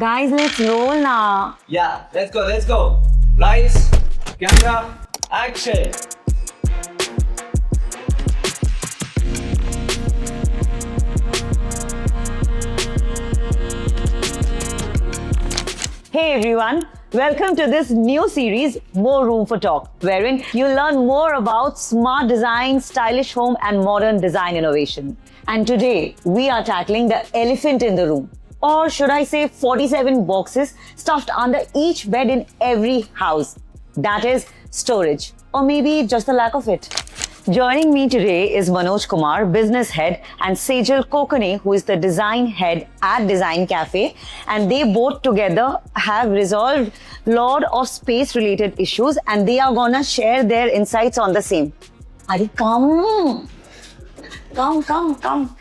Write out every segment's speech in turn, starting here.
Guys, let's roll now. Yeah, let's go, let's go. Lights, camera, action. Hey everyone, welcome to this new series, More Room for Talk, wherein you'll learn more about smart design, stylish home, and modern design innovation. And today, we are tackling the elephant in the room. Or should I say 47 boxes stuffed under each bed in every house. That is storage, or maybe just the lack of it. Joining me today is Manoj Kumar, business head, and Sejal Kokane, who is the design head at Design Cafe. And they both together have resolved lot of space related issues and they are gonna share their insights on the same. Ari, come. Come.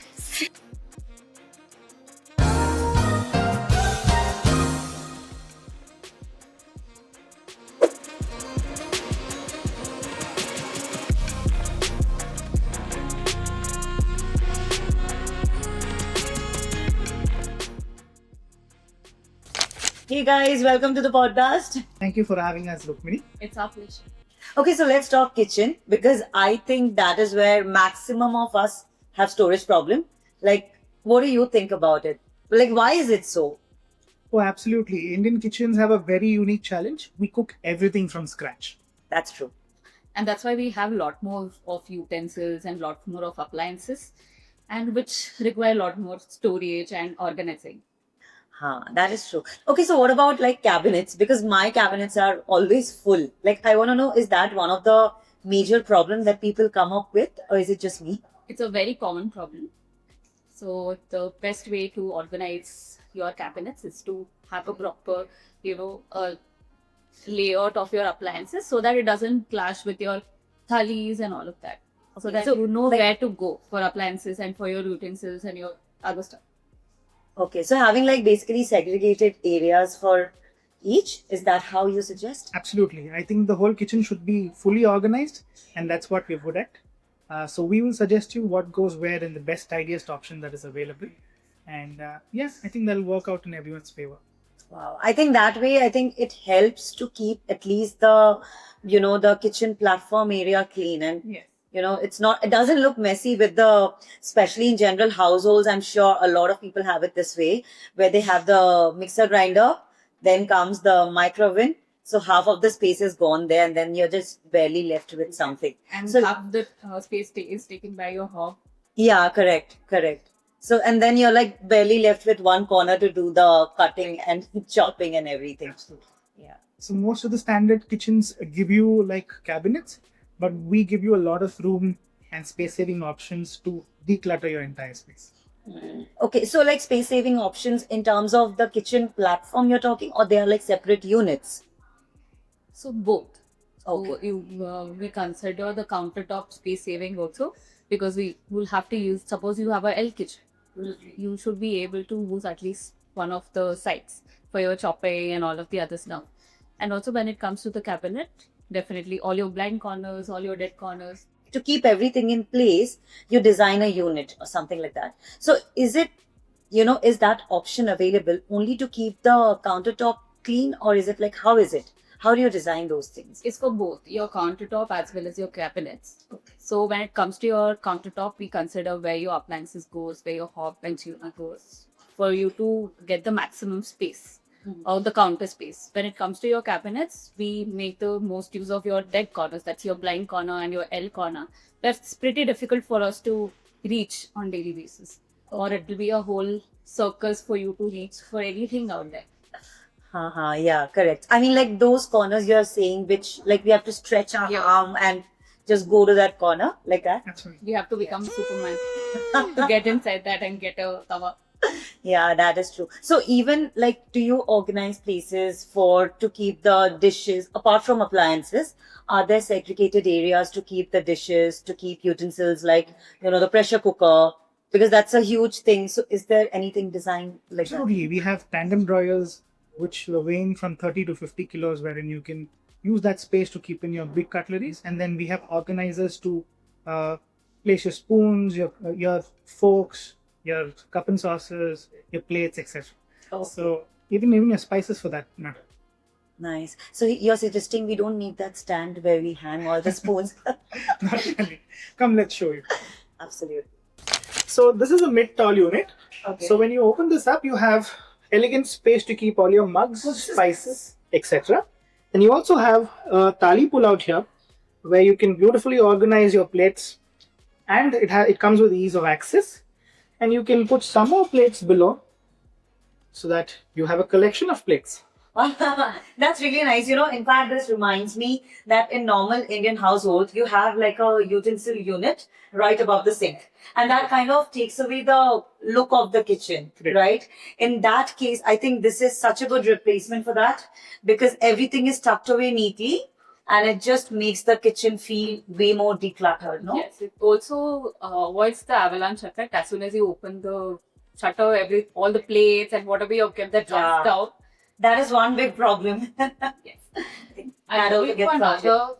Hey guys, welcome to the podcast. Thank you for having us, Rukmini. It's our pleasure. Okay, so let's talk kitchen because I think that is where maximum of us have storage problem. Like, what do you think about it? Like, why is it so? Oh, absolutely. Indian kitchens have a very unique challenge. We cook everything from scratch. That's true. And that's why we have a lot more of utensils and a lot more of appliances, and which require a lot more storage and organizing. That is true. Okay, so what about like cabinets? Because my cabinets are always full. Like, I want to know, is that one of the major problems that people come up with, or is it just me? It's a very common problem. So the best way to organize your cabinets is to have a proper, a layout of your appliances so that it doesn't clash with your thalis and all of that. So that you know where to go for appliances and for your utensils and your other stuff. Okay, so having like basically segregated areas for each, is that how you suggest? Absolutely. I think the whole kitchen should be fully organized, and that's what we're good at. So we will suggest you what goes where in the best, tidiest option that is available. And I think that'll work out in everyone's favor. Wow. I think that way, I think it helps to keep at least the kitchen platform area clean. And, Yes. it doesn't look messy especially in general households. I'm sure a lot of people have it this way, where they have the mixer grinder, then comes the microwave. So half of the space is gone there and then you're just barely left with something. And So- half the space is taken by your hob. Yeah, correct. So, and then you're like barely left with one corner to do the cutting and chopping and everything. Absolutely. Yeah. So most of the standard kitchens give you like cabinets, but we give you a lot of room and space saving options to declutter your entire space. Okay, so like space saving options in terms of the kitchen platform you're talking, or they are like separate units? So both. Okay. We consider the countertop space saving also, because we will have to use, suppose you have a L kitchen, you should be able to use at least one of the sides for your chopping and all of the other stuff. And also when it comes to the cabinet, definitely all your blind corners, all your dead corners. To keep everything in place, you design a unit or something like that. So is that option available only to keep the countertop clean, or is it like, how is it? How do you design those things? It's for both your countertop as well as your cabinets. So when it comes to your countertop, we consider where your appliances goes, where your hob and tuner goes, for you to get the maximum space or the counter space. When it comes to your cabinets, we make the most use of your dead corners. That's your blind corner and your L corner. That's pretty difficult for us to reach on daily basis. Or it will be a whole circus for you to reach for anything out there. Yeah, correct. I mean, like those corners you're saying, which like we have to stretch our Yeah. arm and just go to that corner like that. Absolutely. You have to become Superman to get inside that and get a cover. Yeah, that is true. So even like, do you organize places to keep the dishes apart from appliances? Are there segregated areas to keep the dishes, to keep utensils like, the pressure cooker? Because that's a huge thing. So is there anything designed like that? Absolutely. We have tandem drawers which weighing from 30 to 50 kilos, wherein you can use that space to keep in your big cutleries. And then we have organizers to place your spoons, your forks, your cup and saucers, your plates, etc. Okay. So Even your spices for that matter. Nice. So you're suggesting we don't need that stand where we hang all the spoons? Not really. Come, let's show you. Absolutely. So this is a mid-tall unit. Okay. So when you open this up, you have elegant space to keep all your mugs, spices, etc. And you also have a thali pull-out here, where you can beautifully organize your plates, and it comes with ease of access. And you can put some more plates below, so that you have a collection of plates. That's really nice. You know, in fact, this reminds me that in normal Indian households, you have like a utensil unit right above the sink. And that kind of takes away the look of the kitchen, Correct. right? In that case, I think this is such a good replacement for that because everything is tucked away neatly and it just makes the kitchen feel way more decluttered, no? Yes, it also avoids the avalanche effect. As soon as you open the shutter, all the plates and whatever you've kept that runs Yeah. down. That is one big problem. Yes. That And also going gets for sorted. another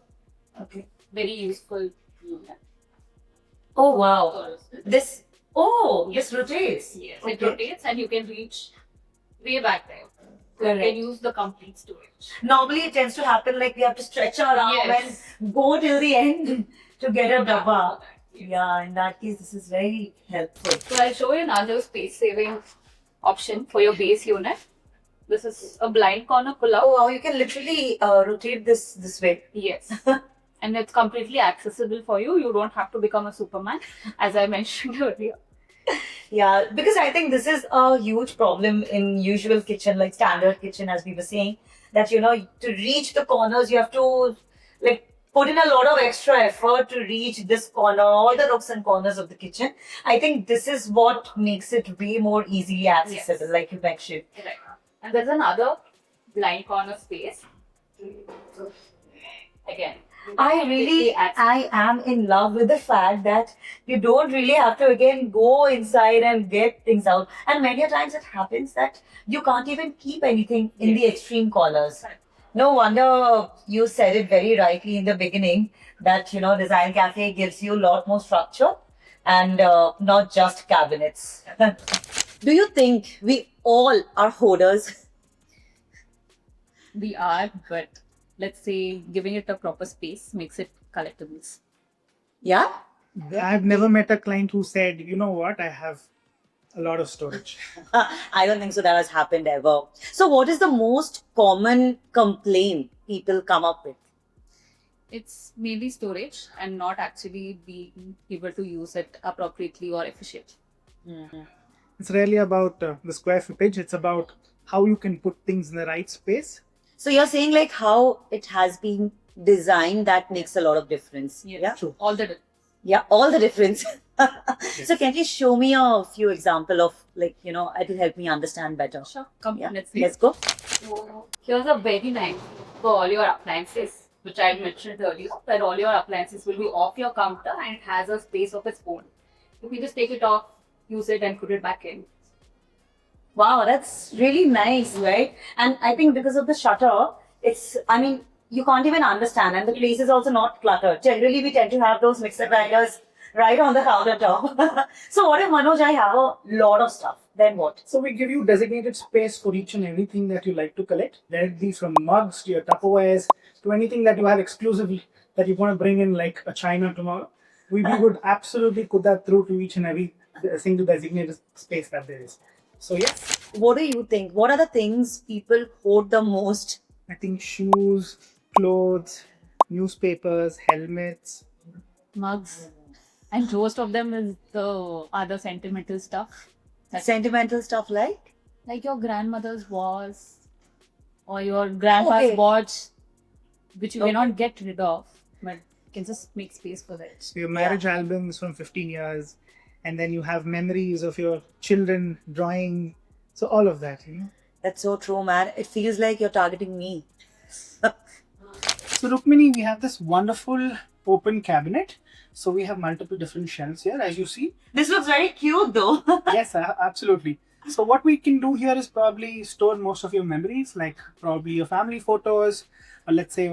Okay. very useful unit. Oh, wow. This rotates. Yes, Okay. it rotates and you can reach way back there. So you Correct. can use the complete storage. Normally it tends to happen like we have to stretch our arm Yes. and go till the end to get a dabba. Yes. Yeah, in that case, this is very helpful. So I'll show you another space saving option for your base unit. This is a blind corner pull out. Oh, wow, you can literally rotate this way. Yes. And it's completely accessible for you. You don't have to become a Superman, as I mentioned earlier. Yeah, because I think this is a huge problem in usual kitchen, like standard kitchen, as we were saying, that, you know, to reach the corners, you have to like put in a lot of extra effort to reach this corner, all the nooks and corners of the kitchen. I think this is what makes it way more easily accessible, Yes. like you mentioned. Right. And there's another blind corner space. Again. I am in love with the fact that you don't really have to again go inside and get things out. And many a times it happens that you can't even keep anything in the extreme corners. Right. No wonder you said it very rightly in the beginning that, you know, Design Cafe gives you a lot more structure and not just cabinets. Do you think we all are hoarders? We are, but let's say giving it a proper space makes it collectibles. Yeah? I've never met a client who said, you know what, I have a lot of storage. I don't think so that has happened ever. So what is the most common complaint people come up with? It's mainly storage and not actually being able to use it appropriately or efficiently. It's really about the square footage. It's about how you can put things in the right space. So you're saying like how it has been designed that makes a lot of difference. Yes. Yeah? True. All the Yeah, all the difference. So can you show me a few example of like, you know, it'll help me understand better. Sure. Come, Yeah, let's see. let's go. So here's a very nice for all your appliances, which I mentioned earlier, that all your appliances will be off your counter and it has a space of its own. You can just take it off, use it and put it back in. Wow, that's really nice, right? And I think because of the shutter, you can't even understand, and the place is also not cluttered. Generally, we tend to have those mixer grinders right on the countertop. So what if, Manoj, I have a lot of stuff? Then what? So we give you designated space for each and everything that you like to collect. Let it be from mugs to your Tupperwares to anything that you have exclusively that you want to bring in like a China tomorrow. We would absolutely put that through to each and every single designated space that there is. So yes, What do you think? What are the things people hoard the most? I think shoes, clothes, newspapers, helmets. Mugs. And most of them is the other sentimental stuff. Sentimental stuff like? Like your grandmother's vase or your grandpa's Okay. watch, which you Okay. cannot get rid of, but you can just make space for it. So your marriage albums from 15 years, and then you have memories of your children drawing. So all of that, you know. That's so true, man. It feels like you're targeting me. So Rukmini, we have this wonderful open cabinet. So we have multiple different shelves here, as you see. This looks very cute though. Yes, absolutely. So what we can do here is probably store most of your memories, like probably your family photos, or let's say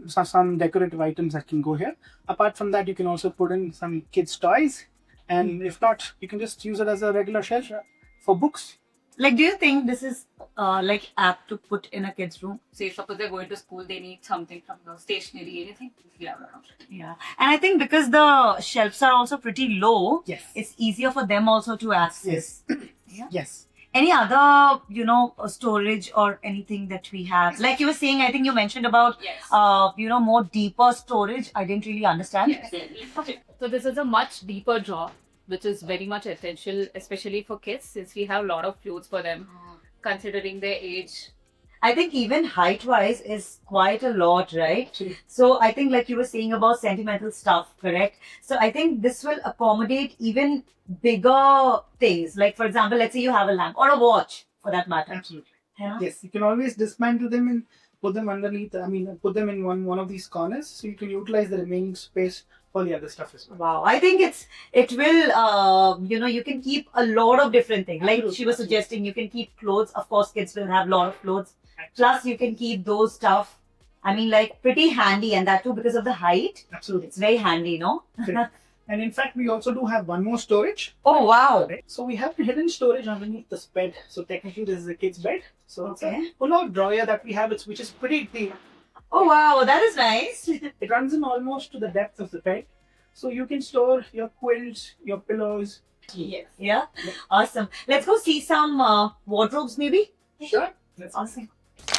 some decorative items that can go here. Apart from that, you can also put in some kids' toys. And if not, you can just use it as a regular shelf for books. Like, do you think this is like apt to put in a kid's room? Say, suppose they're going to school, they need something from the stationery, anything. Yeah. Yeah, and I think because the shelves are also pretty low, Yes. it's easier for them also to access. Yes. Yes. Any other, storage or anything that we have? Like you were saying, I think you mentioned about, Yes. more deeper storage. I didn't really understand. Okay. So this is a much deeper drawer, which is very much essential, especially for kids, since we have a lot of clothes for them, considering their age. I think even height-wise is quite a lot, right? True. So I think like you were saying about sentimental stuff, correct? So I think this will accommodate even bigger things. Like for example, let's say you have a lamp or a watch for that matter. Absolutely. Yeah. Yes, you can always dismantle them and put them underneath. Put them in one of these corners, so you can utilize the remaining space for the other stuff as well. Wow, I think it will you can keep a lot of different things. Like she was suggesting, you can keep clothes. Of course, kids will have a lot of clothes. Plus, you can keep those stuff. I mean, like pretty handy, and that too because of the height. Absolutely. It's very handy, no? Correct. And in fact, we also do have one more storage. Oh wow! Right? So we have hidden storage underneath this bed. So technically, this is a kid's bed. So it's Okay. a pull-out drawer that we have, which is pretty deep. Oh wow, that is nice. It runs in almost to the depth of the bed. So you can store your quilts, your pillows. Yes. Yeah, awesome. Let's go see some wardrobes, maybe. Sure. Awesome.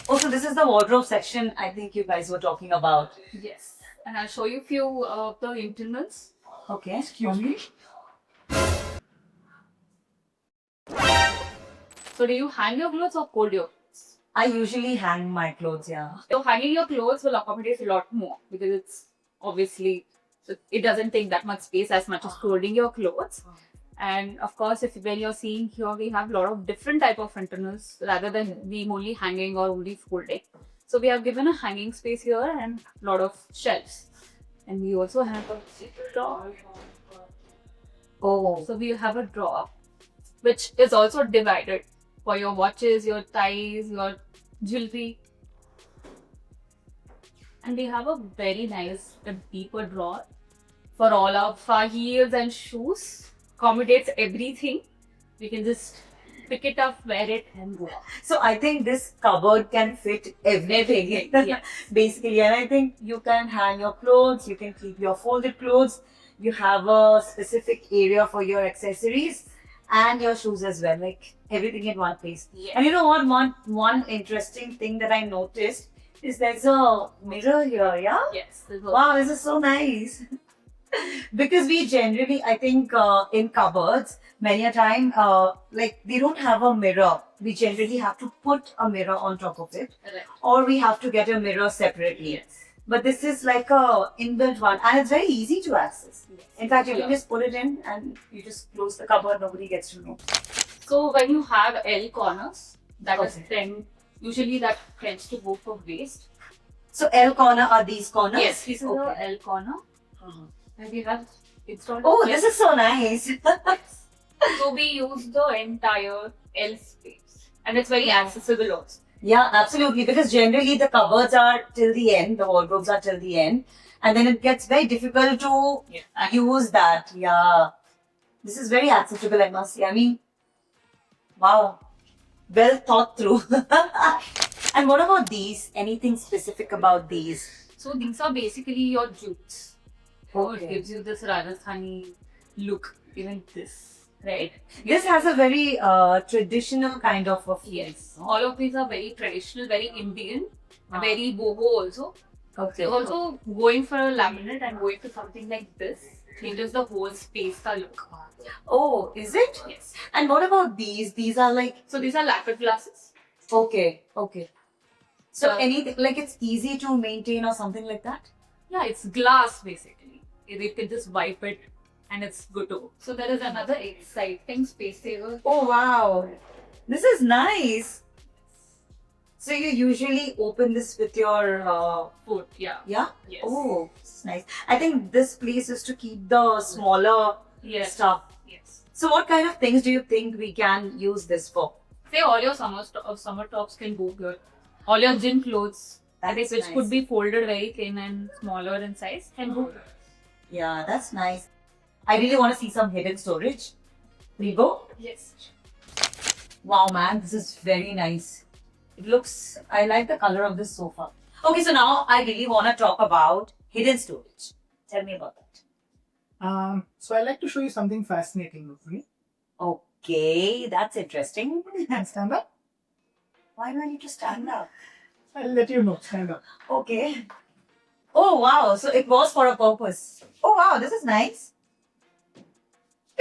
Also, this is the wardrobe section. I think you guys were talking about. Yes. And I'll show you a few of the internals. Okay. Excuse me. So do you hang your clothes or fold your clothes? I usually hang my clothes. Yeah. So hanging your clothes will accommodate a lot more because it's obviously, it doesn't take that much space as much as folding your clothes. And of course, when you're seeing here, we have a lot of different type of internals rather than being only hanging or only folding. So we have given a hanging space here and a lot of shelves. And we also have a drawer. Oh. So we have a drawer, which is also divided for your watches, your ties, your jewelry. And we have a very nice deeper drawer for all our heels and shoes. Accommodates everything. We can just pick it up, wear it, and go. So I think this cupboard can fit everything. Yes. Basically, and I think you can hang your clothes, you can keep your folded clothes, you have a specific area for your accessories and your shoes as well, like everything in one place. Yes. And you know what, one interesting thing that I noticed is there's a mirror here, yeah? Yes. Wow, this is so nice. Because we generally, I think in cupboards, many a time, like they don't have a mirror. We generally have to put a mirror on top of it, Right. or we have to get a mirror separately. Yes. But this is like a inbuilt one, and it's very easy to access. Yes. In fact, you can Yeah. just put it in and you just close the cupboard. Nobody gets to know. So when you have L corners, that is Okay. usually that tends to go for waist. So L corner are these corners? Yes, this is Okay. the L corner. Uh-huh. And we have installed. Oh, this is so nice. So we use the entire L space, and it's very accessible also. Yeah, absolutely. Because generally the cupboards are till the end, the wardrobes are till the end, and then it gets very difficult to use that. Yeah, this is very accessible, I must say. I mean, wow, well thought through. And what about these? Anything specific about these? So these are basically your jutes. So Okay. it gives you this Rajasthani look, even this, right? This has a very traditional kind of a feel. Yes. All of these are very traditional, very Indian, Ah. very boho also. Okay. Also going for a laminate and going for something like this changes the whole space ka look. Oh, is it? Yes. And what about these? These are like, So these are lacquered glasses. okay. So Uh, anything, like it's easy to maintain or something like that? Yeah, it's glass basically. You can just wipe it and it's good to go. So there is another exciting space saver. Oh wow, this is nice. So you usually open this with your Food, yeah. yeah? Yes. Oh, this is nice. I think this place is to keep the smaller Yes. stuff. Yes. So what kind of things do you think we can use this for? Say all your summer tops can go here. All your gym clothes, That is which nice. could be folded very thin and smaller in size, can go here. Yeah, that's nice. I really want to see some hidden storage. We go. Yes. Wow, man, this is very nice. It looks, I like the color of this sofa. Okay, so now I really want to talk about hidden storage. Tell me about that. So I'd like to show you something fascinating, Rukmini. Okay, that's interesting. And stand up. Why do I need to stand up? I'll let you know. Stand up. Okay. Oh, wow. So it was for a purpose. Oh, wow. This is nice.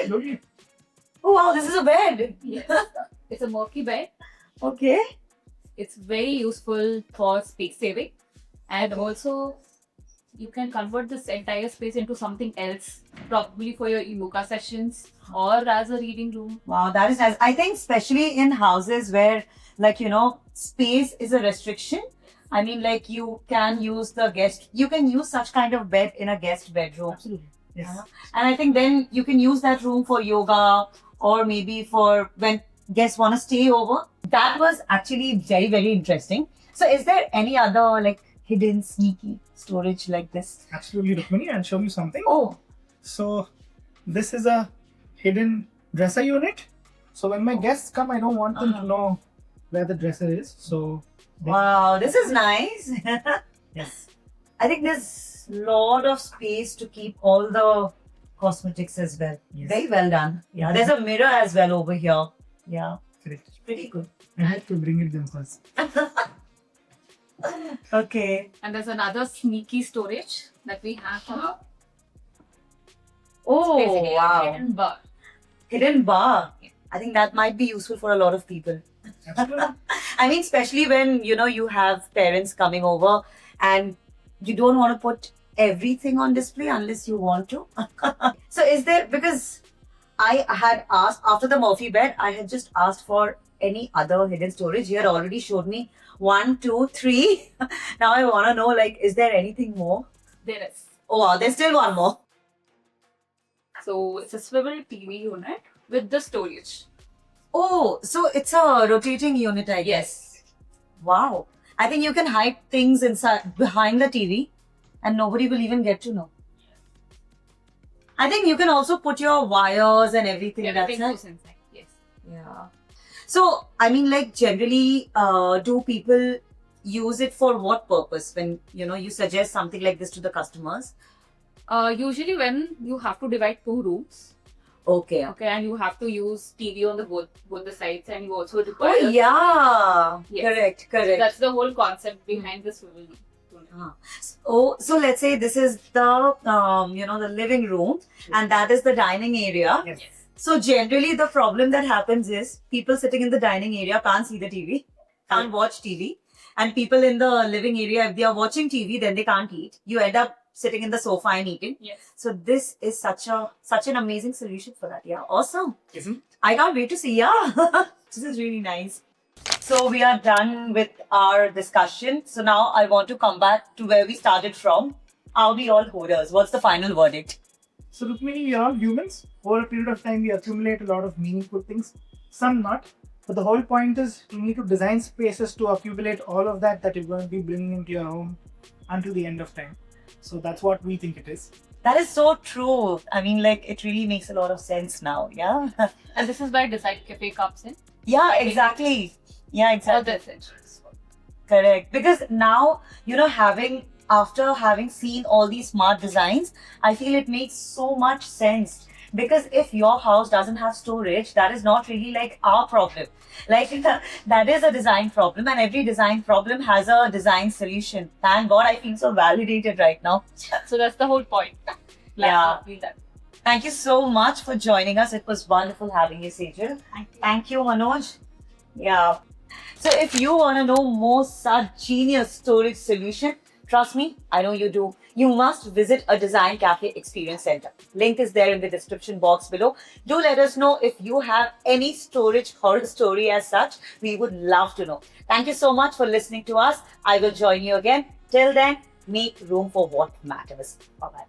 Look. Oh, wow. This is a bed. Yes. It's a Murky bed. Okay. It's very useful for space saving, and also you can convert this entire space into something else, probably for your yoga sessions or as a reading room. Wow, that is nice. I think especially in houses where, like, space is a restriction. I mean, like, you can use such kind of bed in a guest bedroom. Absolutely. Yes. Yeah. And I think then you can use that room for yoga or maybe for when guests want to stay over. That was actually very, very interesting. So is there any other like hidden sneaky storage like this? Absolutely, Rukmini. I'll show you something. Oh, So this is a hidden dresser unit. So when my guests come, I don't want them to know where the dresser is. So wow, this is nice. yes. I think there's a lot of space to keep all the cosmetics as well. Yes. Very well done. Yeah, there's a mirror as well over here. Yeah, Correct. pretty good. I had to bring it themselves. Okay. And there's another sneaky storage that we have here. Oh, Basically, a wow. hidden bar. Hidden bar. I think that might be useful for a lot of people. Absolutely. I mean, especially when, you have parents coming over and you don't want to put everything on display unless you want to. So is there, because I had asked, after the Murphy bed, I had just asked for any other hidden storage. You had already showed me 1, 2, 3. Now I want to know, like, is there anything more? There is. Oh, wow, there's still one more. So it's a swivel TV unit with the storage. Oh, so it's a rotating unit, I guess. Wow. I think you can hide things inside behind the TV and nobody will even get to know. I think you can also put your wires and everything. Everything That's goes inside. Yes. yeah. So, I mean, like, generally, do people use it for what purpose when, you suggest something like this to the customers? Usually when you have to divide two rooms, Okay. okay, and you have to use TV on the both the sides, and you also Oh, require. yeah. Yes. Correct. That's the whole concept behind the swivel unit. Oh, so let's say this is the, the living room and that is the dining area. Yes. So generally the problem that happens is people sitting in the dining area can't see the TV, can't watch TV. And people in the living area, if they are watching TV, then they can't eat. You end up sitting in the sofa and eating. Yes. So this is such an amazing solution for that. Yeah, awesome. Isn't it? I can't wait to see. Yeah, this is really nice. So we are done with our discussion. So now I want to come back to where we started from. Are we all hoarders? What's the final verdict? So Rukmini, we are all humans. Over a period of time, we accumulate a lot of meaningful things. Some not. But the whole point is you need to design spaces to accumulate all of that you're going to be bringing into your home until the end of time. So that's what we think it is. That is so true. I mean, like, it really makes a lot of sense now. Yeah. And this is where Design Cafe comes in. Yeah, exactly. Yeah, For exactly. the essentials. Correct. Because now, after having seen all these smart designs, I feel it makes so much sense. Because if your house doesn't have storage, that is not really like our problem. Like, that is a design problem, and every design problem has a design solution. Thank God I feel so validated right now. So that's the whole point. Yeah. Feel that. Thank you so much for joining us. It was wonderful having you, Sejal. Thank you, Manoj. Yeah. So if you want to know more such genius storage solution, trust me, I know you do. You must visit a Design Cafe Experience Center. Link is there in the description box below. Do let us know if you have any storage horror story as such. We would love to know. Thank you so much for listening to us. I will join you again. Till then, make room for what matters. Bye-bye.